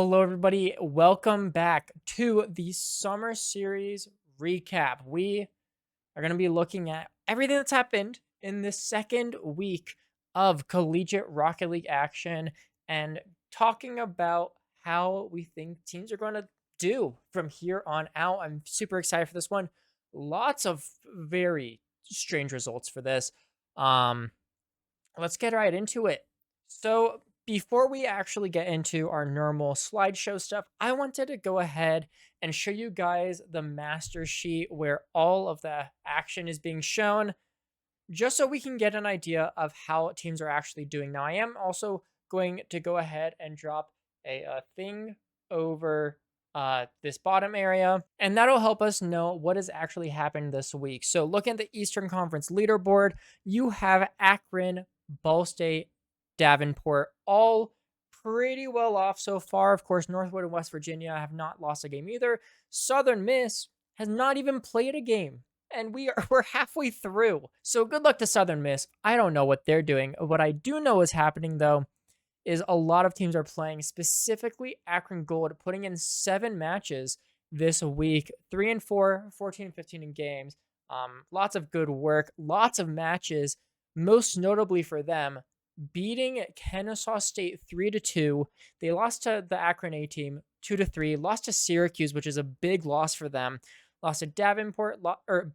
Hello, everybody. Welcome back to the Summer Series recap. We are going to be looking at everything that's happened in the second week of Collegiate Rocket League action and talking about how we think teams are going to do from here on out. I'm super excited for this one. Lots of very strange results for this. Um, let's get right into it. So, before we actually get into our normal slideshow stuff, I wanted to go ahead and show you guys the master sheet where all of the action is being shown, just so we can get an idea of how teams are actually doing. Now, I am also going to go ahead and drop a thing over this bottom area, and that'll help us know what has actually happened this week. So, looking at the Eastern Conference leaderboard, you have Akron, Ball State, Davenport, all pretty well off so far. Of course, Northwood and West Virginia have not lost a game either. Southern Miss has not even played a game, and we're halfway through. So good luck to Southern Miss. I don't know what they're doing. What I do know is happening though is a lot of teams are playing, specifically Akron Gold, putting in 7 matches this week, 3 and 4, 14 and 15 in games. Lots of good work, lots of matches, most notably for them, beating Kennesaw State 3-2. They lost to the Akron A team 2-3, lost to Syracuse, which is a big loss for them. Lost to Davenport,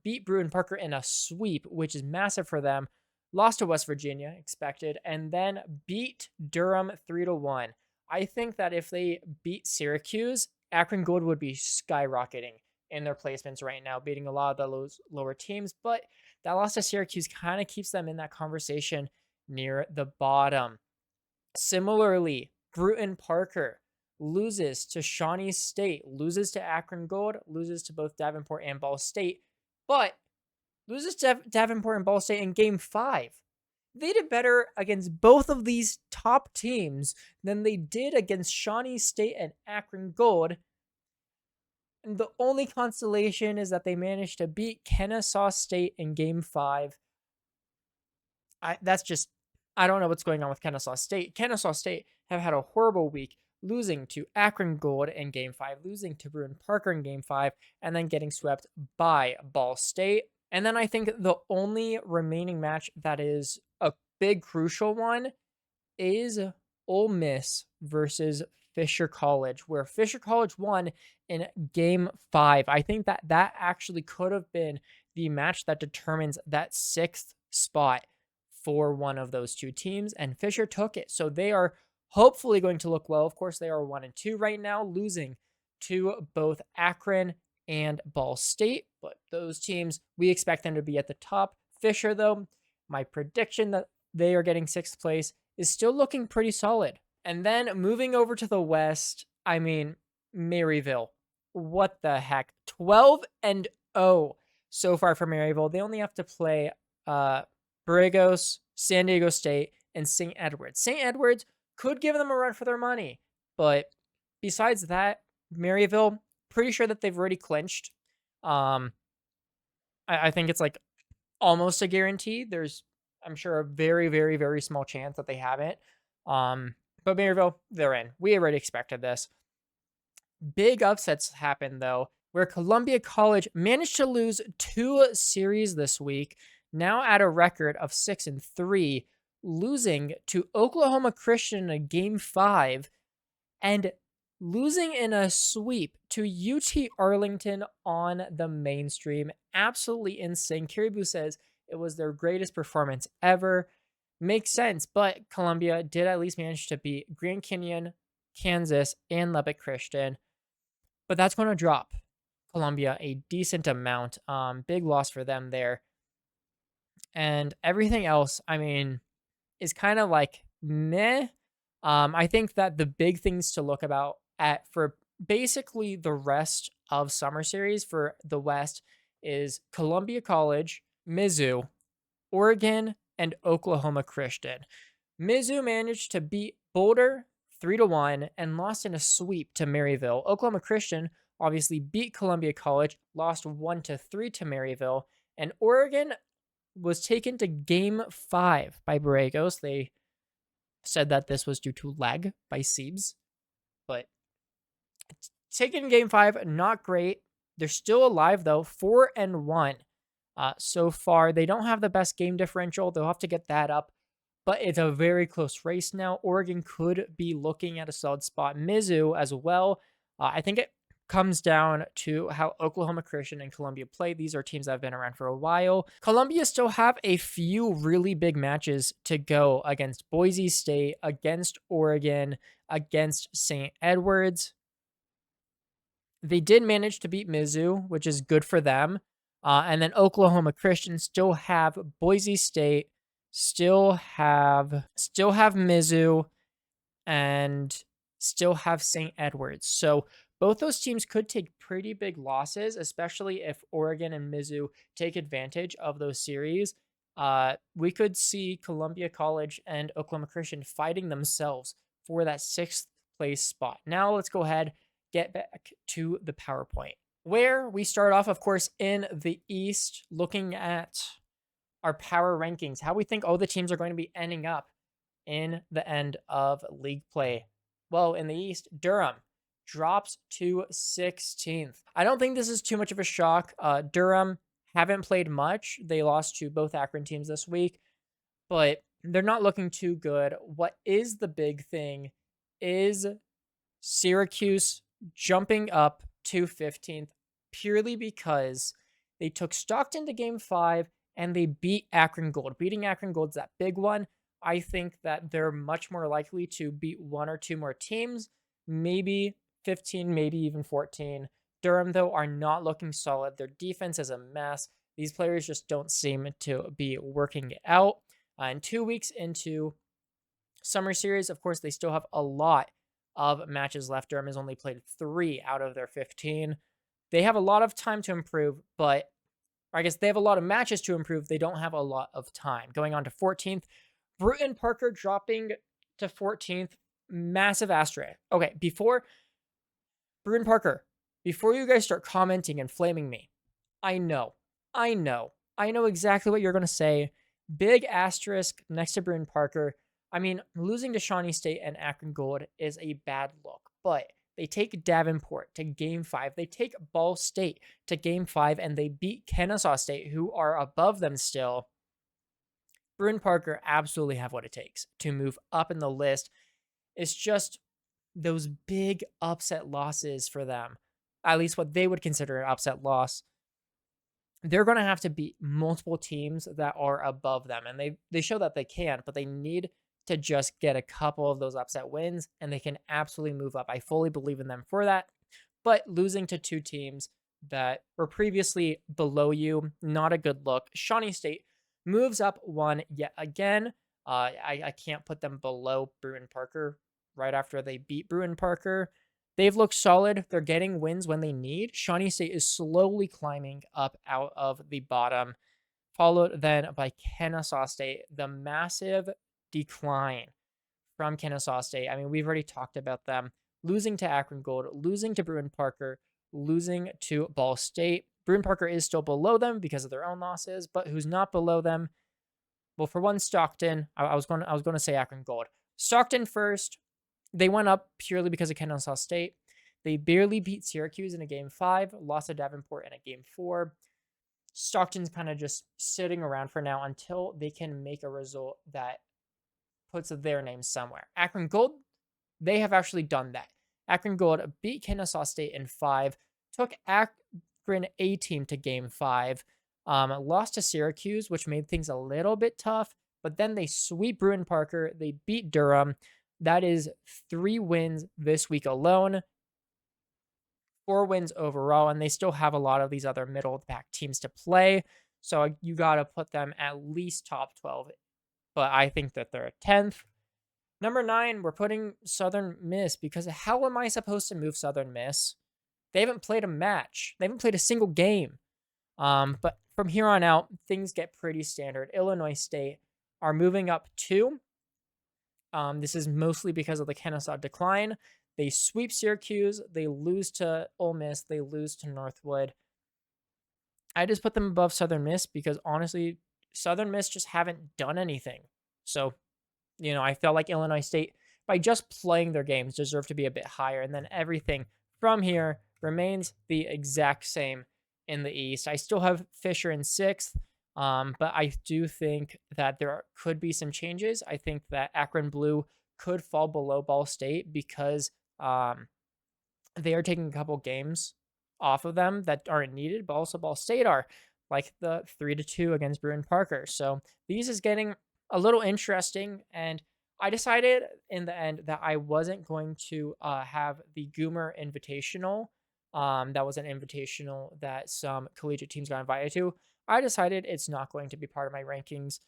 beat Brewton-Parker in a sweep, which is massive for them. Lost to West Virginia, expected, and then beat Durham 3-1. I think that if they beat Syracuse, Akron Gold would be skyrocketing in their placements right now, beating a lot of those lower teams. But that loss to Syracuse kind of keeps them in that conversation near the bottom. Similarly, Brewton-Parker loses to Shawnee State, loses to Akron Gold, loses to both Davenport and Ball State, but loses to Davenport and Ball State in Game 5. They did better against both of these top teams than they did against Shawnee State and Akron Gold. And the only consolation is that they managed to beat Kennesaw State in Game 5. I don't know what's going on with Kennesaw State. Kennesaw State have had a horrible week, losing to Akron Gold in Game 5, losing to Brewton-Parker in Game 5, and then getting swept by Ball State. And then I think the only remaining match that is a big crucial one is Ole Miss versus Fisher College, where Fisher College won in Game 5. I think that actually could have been the match that determines that 6th spot for one of those two teams, and Fisher took it. So they are hopefully going to look well. Of course, they are 1-2 right now, losing to both Akron and Ball State, but those teams, we expect them to be at the top. Fisher, though, my prediction that they are getting 6th place is still looking pretty solid. And then moving over to the West, I mean, Maryville. What the heck? 12-0 so far for Maryville. They only have to play Borregos, San Diego State, and St. Edwards. St. Edwards could give them a run for their money, but besides that, Maryville, pretty sure that they've already clinched. I think it's like almost a guarantee. There's, I'm sure, a very, very, very small chance that they haven't. But Maryville, they're in. We already expected this. Big upsets happened, though, where Columbia College managed to lose 2 series this week, now at a record of 6-3, losing to Oklahoma Christian in Game 5, and losing in a sweep to UT Arlington on the mainstream. Absolutely insane. Caribou says it was their greatest performance ever. Makes sense, but Columbia did at least manage to beat Grand Canyon, Kansas, and Lubbock Christian. But that's going to drop Columbia a decent amount. Big loss for them there. And everything else, I mean, is kind of like meh. I think that the big things to look about for basically the rest of Summer Series for the West is Columbia College, Mizzou, Oregon, and Oklahoma Christian. Mizzou managed to beat Boulder 3-1 and lost in a sweep to Maryville. Oklahoma Christian obviously beat Columbia College, lost 1-3 to Maryville, and Oregon was taken to Game 5 by Borregos. They said that this was due to lag by Siebes, but taking game 5, not great. They're still alive though, 4-1 so far. They don't have the best game differential. They'll have to get that up, but it's a very close race now. Oregon could be looking at a solid spot. Mizzou as well. I think it comes down to how Oklahoma Christian and Columbia play. These are teams that have been around for a while. Columbia still have a few really big matches to go against Boise State, against Oregon, against St. Edwards. They did manage to beat Mizzou, which is good for them. And then Oklahoma Christian still have Boise State, still have Mizzou, and still have St. Edwards. So both those teams could take pretty big losses, especially if Oregon and Mizzou take advantage of those series. We could see Columbia College and Oklahoma Christian fighting themselves for that 6th place spot. Now let's go ahead, get back to the PowerPoint, where we start off, of course, in the East, looking at our power rankings, how we think all the teams are going to be ending up in the end of league play. Well, in the East, Durham drops to 16th. I don't think this is too much of a shock. Durham haven't played much. They lost to both Akron teams this week, but they're not looking too good. What is the big thing is Syracuse jumping up to 15th purely because they took Stockton to game 5 and they beat Akron Gold. Beating Akron Gold's that big one. I think that they're much more likely to beat 1 or 2 more teams, maybe 15, maybe even 14. Durham, though, are not looking solid. Their defense is a mess. These players just don't seem to be working it out. And 2 weeks into summer series, of course, they still have a lot of matches left. Durham has only played 3 out of their 15. They have a lot of time to improve, but I guess they have a lot of matches to improve. They don't have a lot of time. Going on to 14th, Brewton-Parker dropping to 14th. Massive asterisk. Okay, before Brewton-Parker, before you guys start commenting and flaming me, I know exactly what you're going to say. Big asterisk next to Brewton-Parker. I mean, losing to Shawnee State and Akron Gold is a bad look, but they take Davenport to game 5. They take Ball State to game 5, and they beat Kennesaw State, who are above them still. Brewton-Parker absolutely have what it takes to move up in the list. It's just those big upset losses for them, at least what they would consider an upset loss. They're going to have to beat multiple teams that are above them, and they show that they can, but they need to just get a couple of those upset wins, and they can absolutely move up. I fully believe in them for that, but losing to 2 teams that were previously below you, not a good look. Shawnee State moves up 1 yet again. I can't put them below Brewton-Parker right after they beat Brewton-Parker. They've looked solid. They're getting wins when they need. Shawnee State is slowly climbing up out of the bottom, followed then by Kennesaw State. The massive decline from Kennesaw State. I mean, we've already talked about them. Losing to Akron Gold, losing to Brewton-Parker, losing to Ball State. Brewton-Parker is still below them because of their own losses, but who's not below them? Well, for one, Stockton. I was going to say Akron Gold. Stockton first. They went up purely because of Kennesaw State. They barely beat Syracuse in a game 5, lost to Davenport in a game 4. Stockton's kind of just sitting around for now until they can make a result that puts their name somewhere. Akron Gold, they have actually done that. Akron Gold beat Kennesaw State in 5, took Akron A-team to game 5, lost to Syracuse, which made things a little bit tough, but then they sweep Brewton-Parker, they beat Durham. That is 3 wins this week alone, 4 wins overall, and they still have a lot of these other middle-of-the-pack teams to play, so you got to put them at least top 12, but I think that they're 10th. Number 9, we're putting Southern Miss, because how am I supposed to move Southern Miss? They haven't played a match. They haven't played a single game. But from here on out, things get pretty standard. Illinois State are moving up 2. This is mostly because of the Kennesaw decline. They sweep Syracuse. They lose to Ole Miss. They lose to Northwood. I just put them above Southern Miss because, honestly, Southern Miss just haven't done anything. So, I felt like Illinois State, by just playing their games, deserve to be a bit higher. And then everything from here remains the exact same in the East. I still have Fisher in 6th, but I do think that there could be some changes. I think that Akron Blue could fall below Ball State because they are taking a couple games off of them that aren't needed, but also Ball State are, like the 3-2 against Brewton-Parker. So these is getting a little interesting, and I decided in the end that I wasn't going to have the Goomer Invitational. That was an invitational that some collegiate teams got invited to. I decided it's not going to be part of my rankings.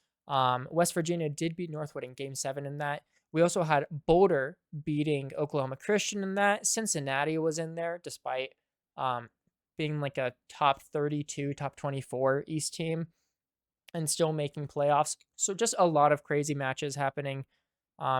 West Virginia did beat Northwood in Game 7 in that. We also had Boulder beating Oklahoma Christian in that. Cincinnati was in there despite being like a top 32, top 24 East team and still making playoffs. So just a lot of crazy matches happening.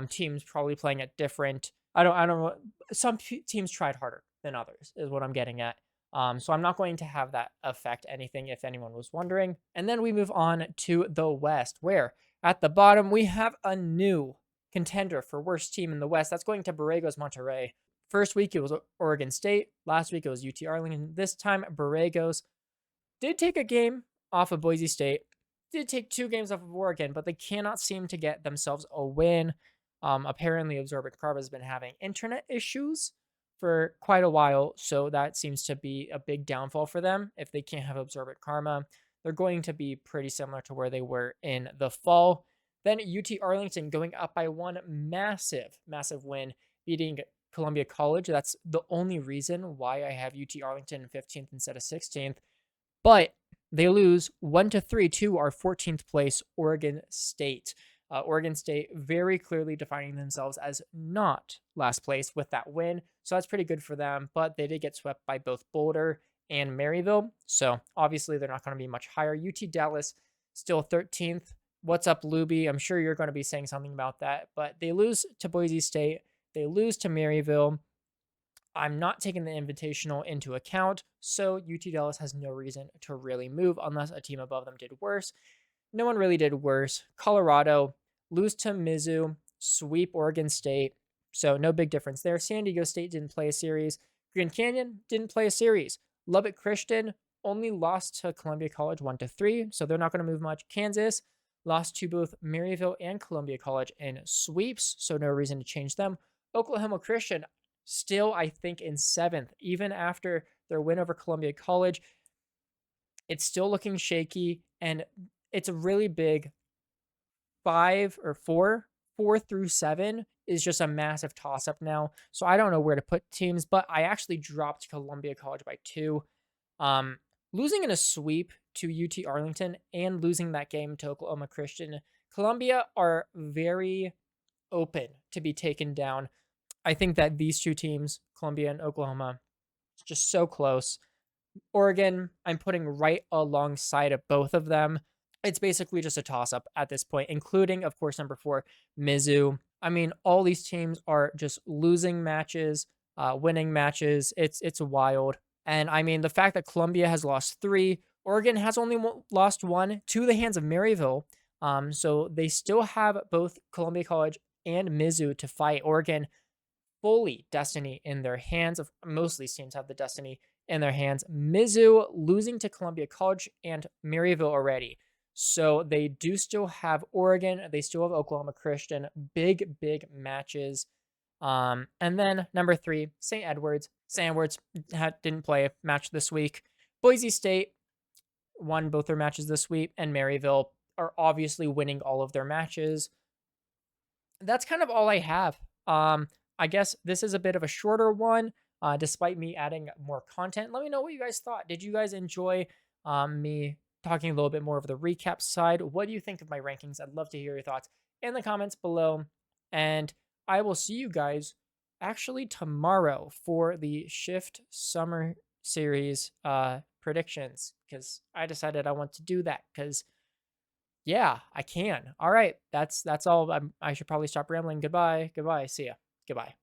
Teams probably playing at different. I don't know. Some teams tried harder than others is what I'm getting at. So I'm not going to have that affect anything if anyone was wondering. And then we move on to the West, where at the bottom we have a new contender for worst team in the West. That's going to Borregos Monterrey. First week it was Oregon State. Last week it was UT Arlington. This time Borregos did take a game off of Boise State. Did take 2 games off of Oregon, but they cannot seem to get themselves a win. Apparently Absorbent Carb has been having internet issues for quite a while, so that seems to be a big downfall for them. If they can't have Absorbent Karma, they're going to be pretty similar to where they were in the fall. Then UT Arlington going up by 1 massive win, beating Columbia College. That's the only reason why I have UT Arlington 15th instead of 16th. But they lose 1-3 to our 14th place Oregon State. Oregon State very clearly defining themselves as not last place with that win. So that's pretty good for them. But they did get swept by both Boulder and Maryville. So obviously they're not going to be much higher. UT Dallas still 13th. What's up, Luby? I'm sure you're going to be saying something about that. But they lose to Boise State. They lose to Maryville. I'm not taking the invitational into account, so UT Dallas has no reason to really move unless a team above them did worse. No one really did worse. Colorado lose to Mizzou, sweep Oregon State, so no big difference there. San Diego State didn't play a series. Grand Canyon didn't play a series. Lubbock Christian only lost to Columbia College 1-3, so they're not going to move much. Kansas lost to both Maryville and Columbia College in sweeps, so no reason to change them. Oklahoma Christian still, I think, in 7th, even after their win over Columbia College. It's still looking shaky, and it's a really big 5 or 4. 4 through 7 is just a massive toss-up now. So I don't know where to put teams, but I actually dropped Columbia College by 2. Losing in a sweep to UT Arlington and losing that game to Oklahoma Christian. Columbia are very open to be taken down. I think that these 2 teams, Columbia and Oklahoma, just so close. Oregon, I'm putting right alongside of both of them. It's basically just a toss-up at this point, including, of course, number 4, Mizzou. I mean, all these teams are just losing matches, winning matches. It's wild. And I mean, the fact that Columbia has lost 3, Oregon has only lost 1 to the hands of Maryville. So they still have both Columbia College and Mizzou to fight. Oregon fully destiny in their hands. Of most of these teams have the destiny in their hands. Mizzou losing to Columbia College and Maryville already. So they do still have Oregon. They still have Oklahoma Christian. Big matches. And then number 3, St. Edwards. St. Edwards didn't play a match this week. Boise State won both their matches this week, and Maryville are obviously winning all of their matches. That's kind of all I have. I guess this is a bit of a shorter one, despite me adding more content. Let me know what you guys thought. Did you guys enjoy me talking a little bit more of the recap side? What do you think of my rankings? I'd love to hear your thoughts in the comments below. And I will see you guys actually tomorrow for the Shift Summer Series predictions, because I decided I want to do that because, yeah, I can. All right, that's all. I should probably stop rambling. Goodbye. See ya. Goodbye.